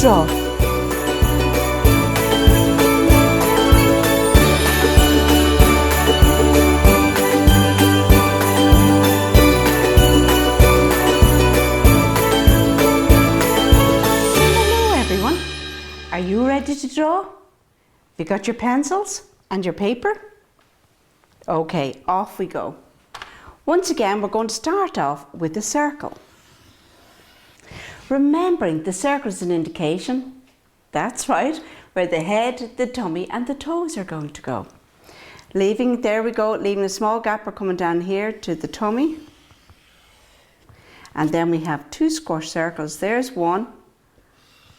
draw. Hello everyone, are you ready to draw? You got your pencils and your paper? Okay, off we go. Once again, we're going to start off with a circle. Remembering the circle is an indication, that's right, where the head, the tummy and the toes are going to go. There we go, leaving a small gap, we're coming down here to the tummy. And then we have two square circles, there's one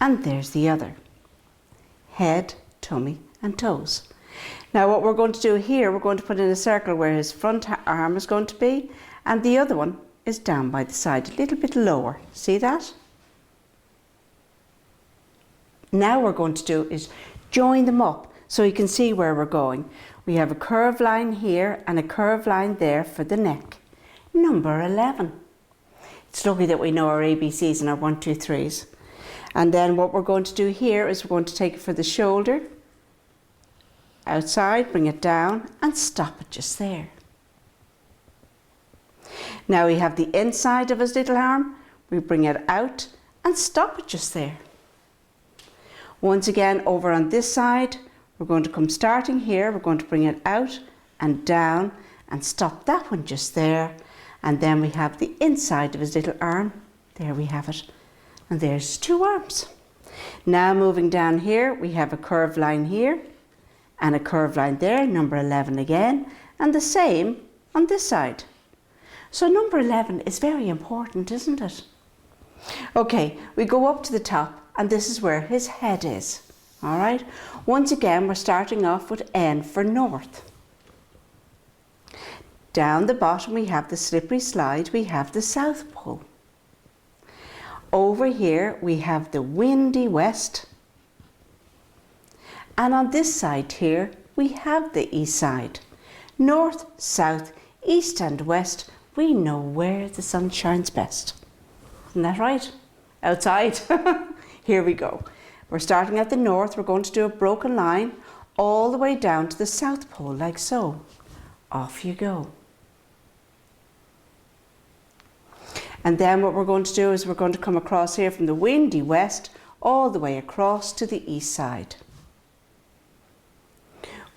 and there's the other. Head, tummy and toes. Now what we're going to do here, we're going to put in a circle where his front arm is going to be and the other one is down by the side, a little bit lower. See that? Now what we're going to do is join them up so you can see where we're going. We have a curved line here and a curved line there for the neck. Number 11. It's lucky that we know our ABCs and our 1, 2, 3s. And then what we're going to do here is we're going to take it for the shoulder, outside, bring it down and stop it just there. Now we have the inside of his little arm, we bring it out and stop it just there. Once again, over on this side, we're going to come starting here, we're going to bring it out and down and stop that one just there. And then we have the inside of his little arm, there we have it. And there's 2 arms. Now moving down here, we have a curved line here and a curved line there, number 11 again, and the same on this side. So number 11 is very important, isn't it? Okay, we go up to the top and this is where his head is. All right, once again, we're starting off with N for north. Down the bottom, we have the slippery slide, we have the South Pole. Over here, we have the windy west. And on this side here, we have the east side. North, south, east and west, we know where the sun shines best. Isn't that right? Outside. Here we go. We're starting at the north, we're going to do a broken line all the way down to the South Pole, like so. Off you go. And then what we're going to do is we're going to come across here from the windy west all the way across to the east side.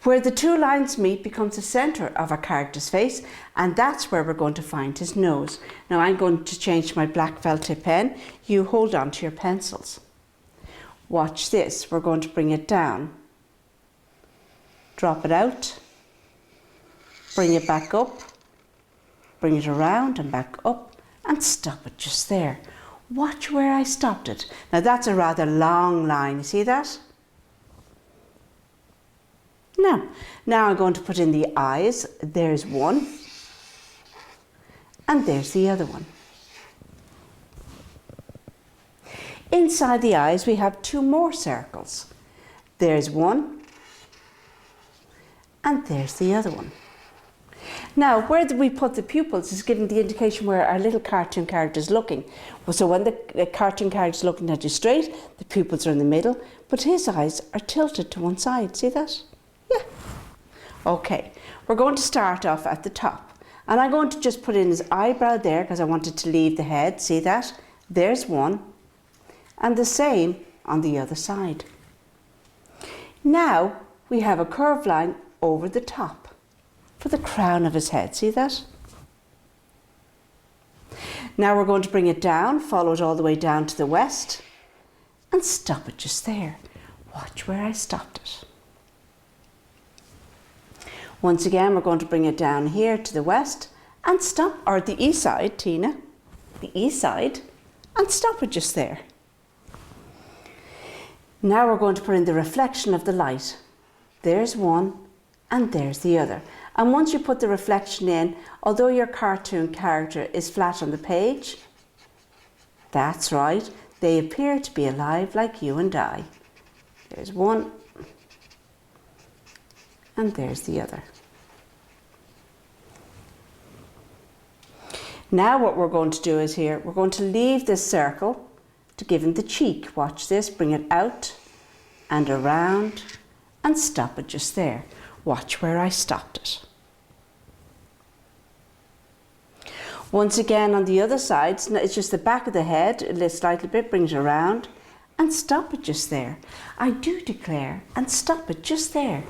Where the 2 lines meet becomes the centre of our character's face, and that's where we're going to find his nose. Now I'm going to change my black felt tip pen. You hold on to your pencils. Watch this. We're going to bring it down. Drop it out. Bring it back up. Bring it around and back up and stop it just there. Watch where I stopped it. Now that's a rather long line. You see that? Now I'm going to put in the eyes. There's one and there's the other one. Inside the eyes we have 2 more circles. There's one and there's the other one. Now where we put the pupils is giving the indication where our little cartoon character is looking. So when the cartoon character is looking at you straight, the pupils are in the middle, but his eyes are tilted to one side. See that? Yeah. Okay, we're going to start off at the top. And I'm going to just put in his eyebrow there because I wanted to leave the head. See that? There's one. And the same on the other side. Now we have a curved line over the top for the crown of his head. See that? Now we're going to bring it down, follow it all the way down to the west and stop it just there. Watch where I stopped it. Once again, we're going to bring it down here to the west and stop, or the east side, Tina, the east side, and stop it just there. Now we're going to put in the reflection of the light. There's one and there's the other. And once you put the reflection in, although your cartoon character is flat on the page, that's right, they appear to be alive like you and I. There's one and there's the other. Now what we're going to do is here, we're going to leave this circle to give him the cheek. Watch this, bring it out and around and stop it just there. Watch where I stopped it. Once again on the other side, it's just the back of the head, a little slightly bit, brings it around and stop it just there. I do declare, and stop it just there.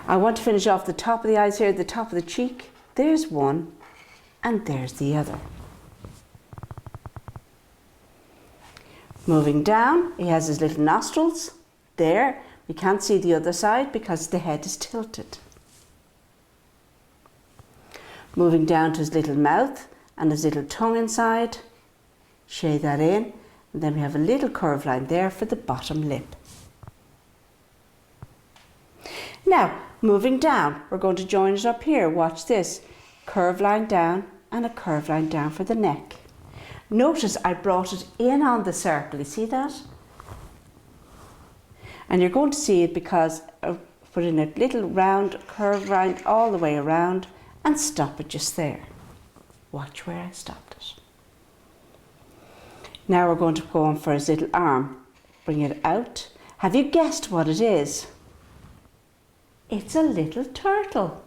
I want to finish off the top of the eyes here, the top of the cheek. There's one and there's the other. Moving down, he has his little nostrils there. We can't see the other side because the head is tilted. Moving down to his little mouth and his little tongue inside. Shade that in, and then we have a little curved line there for the bottom lip. Now, moving down, we're going to join it up here. Watch this. Curved line down and a curved line down for the neck. Notice I brought it in on the circle. You see that? And you're going to see it because I put in a little round curved line all the way around and stop it just there. Watch where I stopped it. Now we're going to go on for his little arm. Bring it out. Have you guessed what it is? It's a little turtle.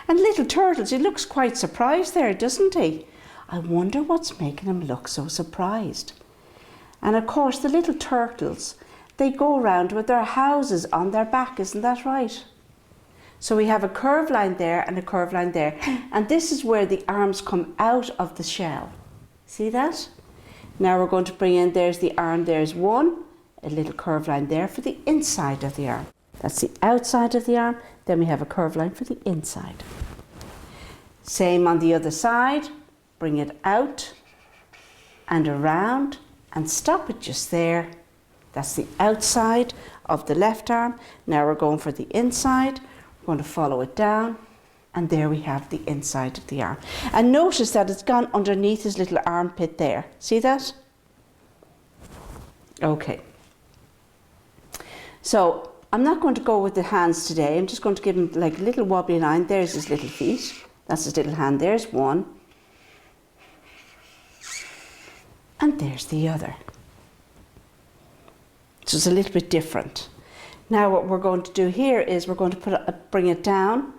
And little turtles, he looks quite surprised there, doesn't he? I wonder what's making him look so surprised. And of course, the little turtles, they go around with their houses on their back, isn't that right? So we have a curved line there and a curved line there. And this is where the arms come out of the shell. See that? Now we're going to bring in, there's the arm, there's one, a little curved line there for the inside of the arm. That's the outside of the arm, then we have a curved line for the inside. Same on the other side, bring it out and around and stop it just there. That's the outside of the left arm. Now we're going for the inside, we're going to follow it down. And there we have the inside of the arm. And notice that it's gone underneath his little armpit there. See that? Okay. So I'm not going to go with the hands today. I'm just going to give him like a little wobbly line. There's his little feet. That's his little hand. There's one. And there's the other. So it's a little bit different. Now what we're going to do here is we're going to bring it down.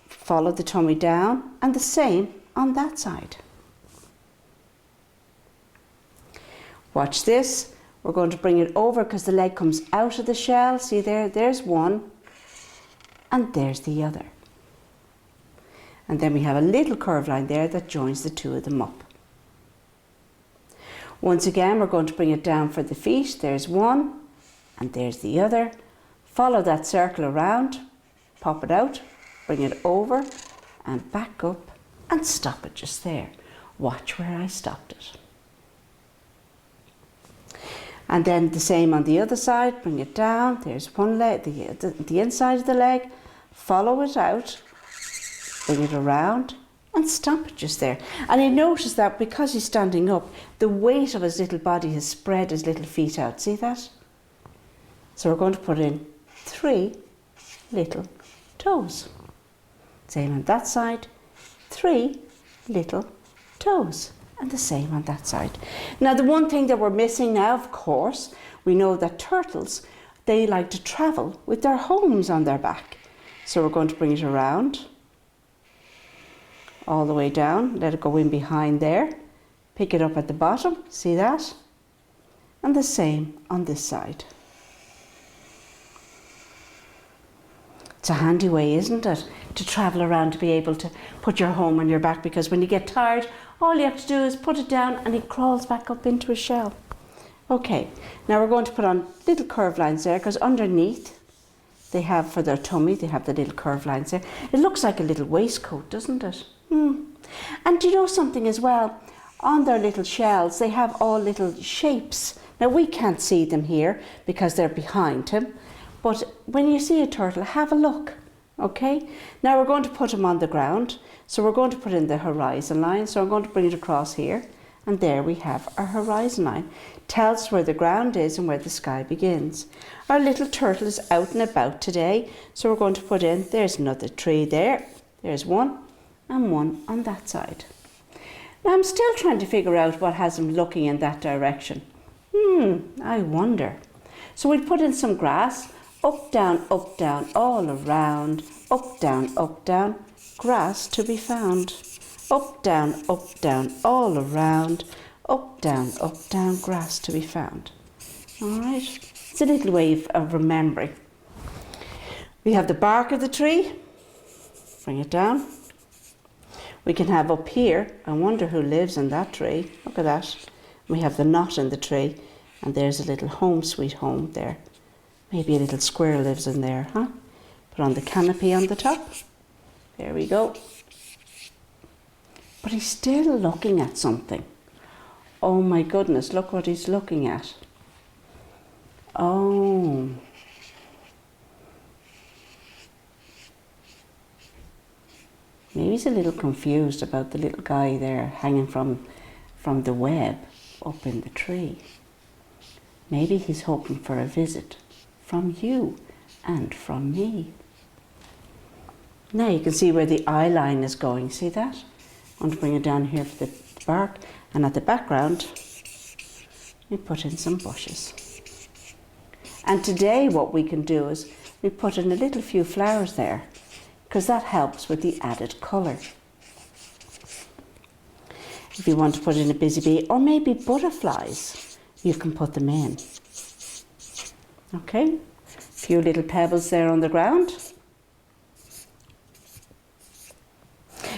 Follow the tummy down and the same on that side. Watch this. We're going to bring it over because the leg comes out of the shell. See there? There's one and there's the other. And then we have a little curved line there that joins the two of them up. Once again, we're going to bring it down for the feet. There's one and there's the other. Follow that circle around, pop it out. Bring it over and back up and stop it just there. Watch where I stopped it. And then the same on the other side, bring it down. There's one leg, the inside of the leg. Follow it out, bring it around and stop it just there. And you notice that because he's standing up, the weight of his little body has spread his little feet out. See that? So we're going to put in 3 little toes. Same on that side, 3 little toes, and the same on that side. Now the one thing that we're missing now, of course, we know that turtles, they like to travel with their homes on their back. So we're going to bring it around, all the way down, let it go in behind there, pick it up at the bottom, see that? And the same on this side. It's a handy way, isn't it, to travel around, to be able to put your home on your back, because when you get tired, all you have to do is put it down and it crawls back up into a shell. Okay, now we're going to put on little curved lines there, because underneath they have, for their tummy, they have the little curved lines there. It looks like a little waistcoat, doesn't it? And do you know something as well? On their little shells, they have all little shapes. Now we can't see them here because they're behind him. But when you see a turtle, have a look, okay? Now we're going to put him on the ground. So we're going to put in the horizon line. So I'm going to bring it across here. And there we have our horizon line. Tells us where the ground is and where the sky begins. Our little turtle is out and about today. So we're going to put in, there's another tree there. There's one and one on that side. Now I'm still trying to figure out what has him looking in that direction. I wonder. So we put in some grass, up, down, all around, up, down, grass to be found. Up, down, all around, up, down, grass to be found. All right, it's a little way of remembering. We have the bark of the tree, bring it down. We can have up here, I wonder who lives in that tree, look at that. We have the knot in the tree, and there's a little home sweet home there. Maybe a little squirrel lives in there, huh? Put on the canopy on the top. There we go. But he's still looking at something. Oh my goodness, look what he's looking at. Oh. Maybe he's a little confused about the little guy there hanging from the web up in the tree. Maybe he's hoping for a visit from you and from me. Now you can see where the eye line is going, see that? I'm going to bring it down here for the bark, and at the background we put in some bushes. And today what we can do is we put in a little few flowers there, because that helps with the added colour. If you want to put in a busy bee or maybe butterflies, you can put them in. Okay, a few little pebbles there on the ground.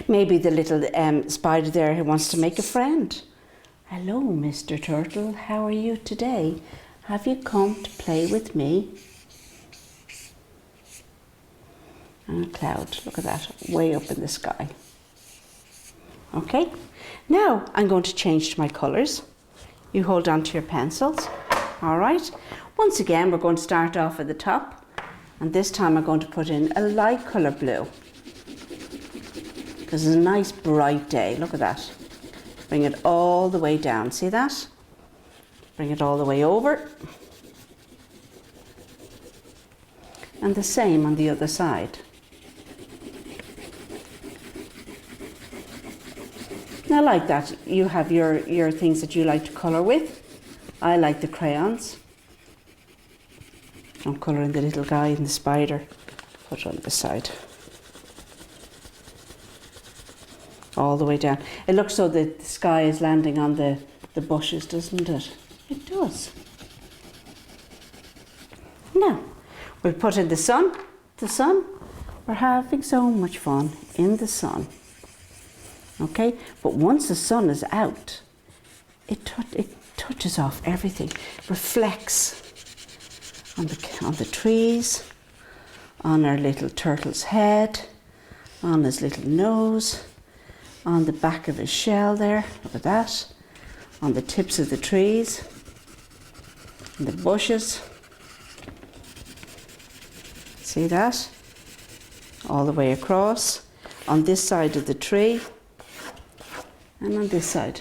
Maybe the little spider there who wants to make a friend. Hello, Mr. Turtle, how are you today? Have you come to play with me? And a cloud, look at that, way up in the sky. Okay, now I'm going to change to my colours. You hold on to your pencils, all right? Once again, we're going to start off at the top, and this time I'm going to put in a light colour blue. Because it's a nice bright day, look at that. Bring it all the way down, see that? Bring it all the way over. And the same on the other side. Now like that, you have your things that you like to colour with. I like the crayons. I'm colouring the little guy and the spider. Put it on the side. All the way down. It looks so that the sky is landing on the bushes, doesn't it? It does. Now, we'll put in the sun. The sun, we're having so much fun in the sun. Okay, but once the sun is out, it touches off everything, reflects on the trees, on our little turtle's head, on his little nose, on the back of his shell there, look at that, on the tips of the trees, and the bushes. See that? All the way across, on this side of the tree, and on this side.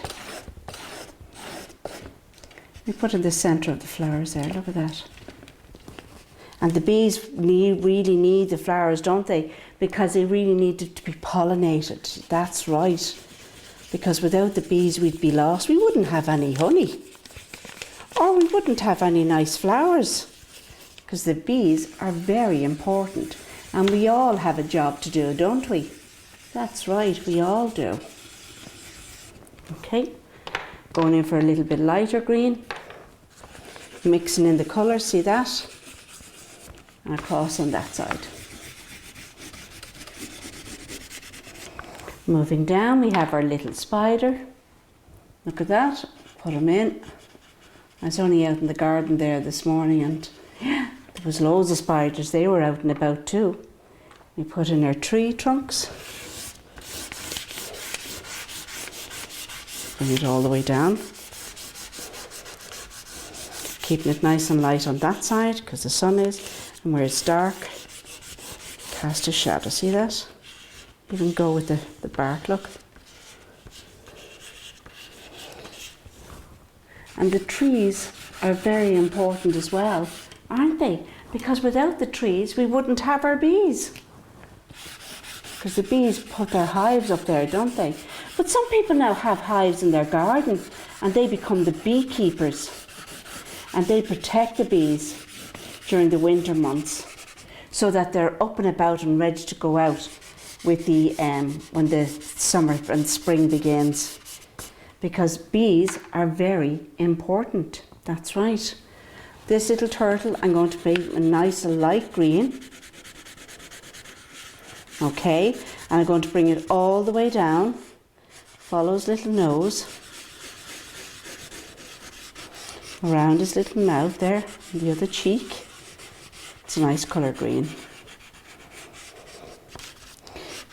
We put in the centre of the flowers there, look at that. And the bees really need the flowers, don't they? Because they really need to be pollinated. That's right. Because without the bees we'd be lost. We wouldn't have any honey. Or we wouldn't have any nice flowers. Because the bees are very important. And we all have a job to do, don't we? That's right, we all do. Okay, going in for a little bit lighter green. Mixing in the colours, see that? And across on that side. Moving down, we have our little spider. Look at that, put him in. I was only out in the garden there this morning, and yeah, there was loads of spiders. They were out and about too. We put in our tree trunks. Bring it all the way down. Keeping it nice and light on that side because the sun is, and where it's dark, cast a shadow. See that? Even go with the bark, look. And the trees are very important as well, aren't they? Because without the trees we wouldn't have our bees. Because the bees put their hives up there, don't they? But some people now have hives in their garden and they become the beekeepers and they protect the bees during the winter months so that they're up and about and ready to go out with the when the summer and spring begins, because bees are very important. That's right. This little turtle I'm going to paint a nice light green. Okay, and I'm going to bring it all the way down, follow his little nose, around his little mouth there, and the other cheek. It's a nice colour green.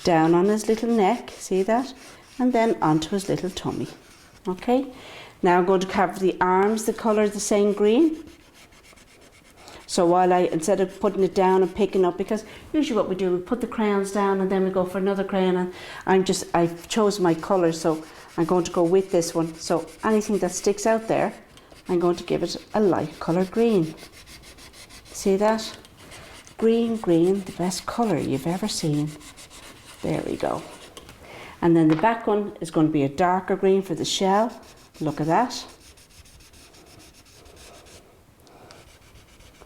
Down on his little neck, see that? And then onto his little tummy. Okay, now I'm going to cover the arms, the colour the same green. So while instead of putting it down and picking up, because usually what we do, we put the crayons down and then we go for another crayon, and I've chosen my colour, so I'm going to go with this one. So anything that sticks out there, I'm going to give it a light colour green. See that? Green, green, the best colour you've ever seen. There we go. And then the back one is going to be a darker green for the shell. Look at that.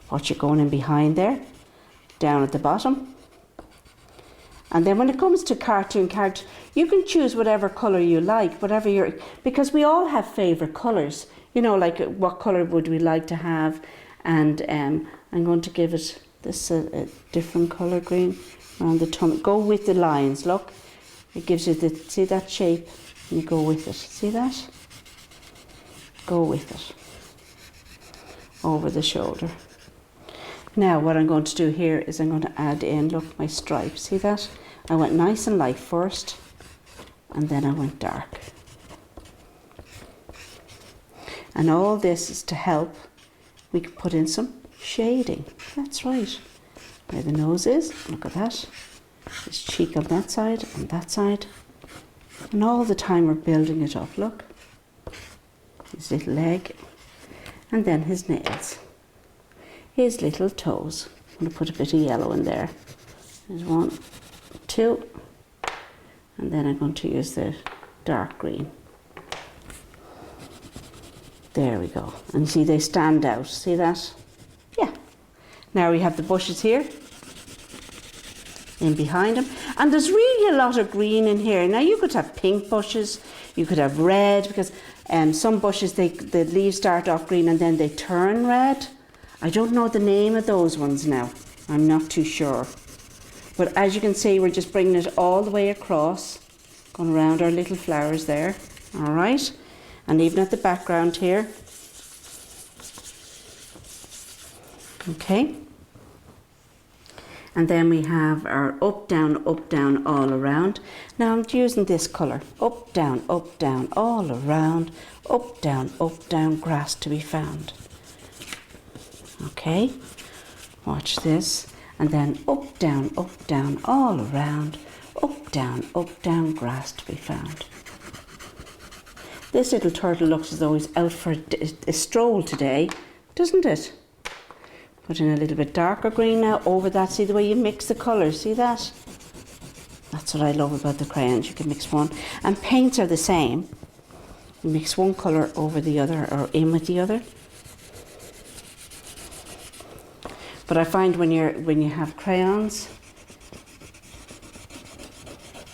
What you're going in behind there, down at the bottom. And then when it comes to cartoon characters, you can choose whatever colour you like, because we all have favourite colours. You know, like what colour would we like to have? And I'm going to give it this a different colour green around the tummy. Go with the lines, look. It gives you see that shape? And you go with it. See that? Go with it. Over the shoulder. Now what I'm going to do here is I'm going to add in, look, my stripes. See that? I went nice and light first, and then I went dark. And all this is to help. We can put in some shading. That's right. Where the nose is, look at that. His cheek on that side, and that side. And all the time we're building it up, look. His little leg. And then his nails. His little toes. I'm going to put a bit of yellow in there. There's 1, 2. And then I'm going to use the dark green. There we go. And you see they stand out. See that? Yeah. Now we have the bushes here. In behind them. And there's really a lot of green in here. Now you could have pink bushes. You could have red, because some bushes, the leaves start off green and then they turn red. I don't know the name of those ones now. I'm not too sure. But as you can see, we're just bringing it all the way across, going around our little flowers there. All right. And even at the background here. Okay. And then we have our up, down, all around. Now I'm using this colour. Up, down, all around. Up, down, grass to be found. Okay. Watch this. And then up, down, all around. Up, down, grass to be found. This little turtle looks as though he's out for a stroll today, doesn't it? Put in a little bit darker green now over that. See the way you mix the colours, see that? That's what I love about the crayons, you can mix one. And paints are the same. You mix one colour over the other or in with the other. But I find when you have crayons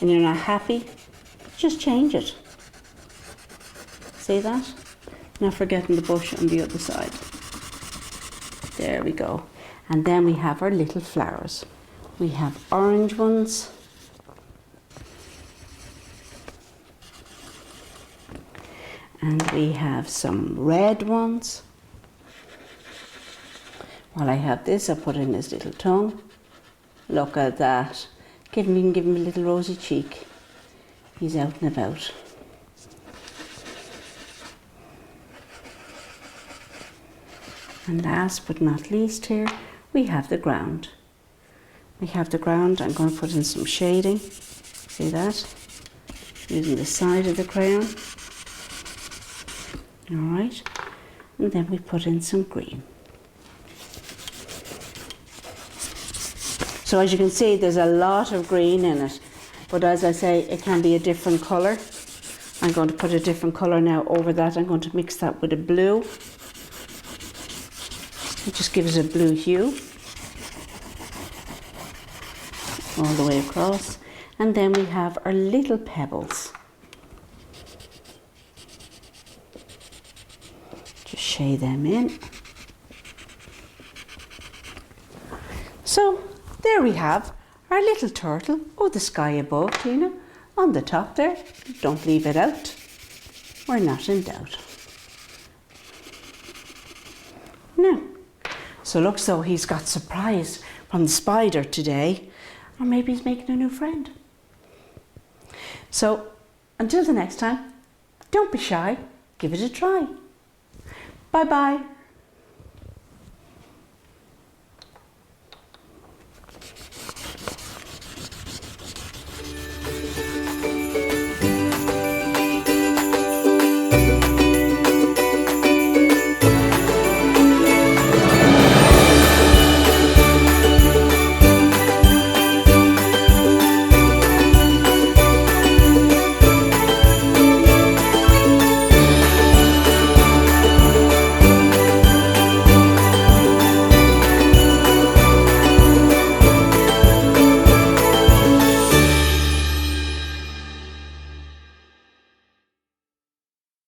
and you're not happy, just change it. See that? Not forgetting the bush on the other side. There we go. And then we have our little flowers. We have orange ones. And we have some red ones. While I have this, I'll put in his little tongue. Look at that. Give him a little rosy cheek. He's out and about. And last but not least here, we have the ground. We have the ground. I'm going to put in some shading. See that? Using the side of the crayon. All right. And then we put in some green. So as you can see, there's a lot of green in it. But as I say, it can be a different colour. I'm going to put a different colour now over that. I'm going to mix that with a blue. It just gives a blue hue all the way across. And then we have our little pebbles. Just shade them in. So there we have our little turtle. Oh, the sky above, Tina, on the top there. Don't leave it out. We're not in doubt. Now, so looks though he's got surprise from the spider today, or maybe he's making a new friend. So until the next time, don't be shy, give it a try. Bye bye.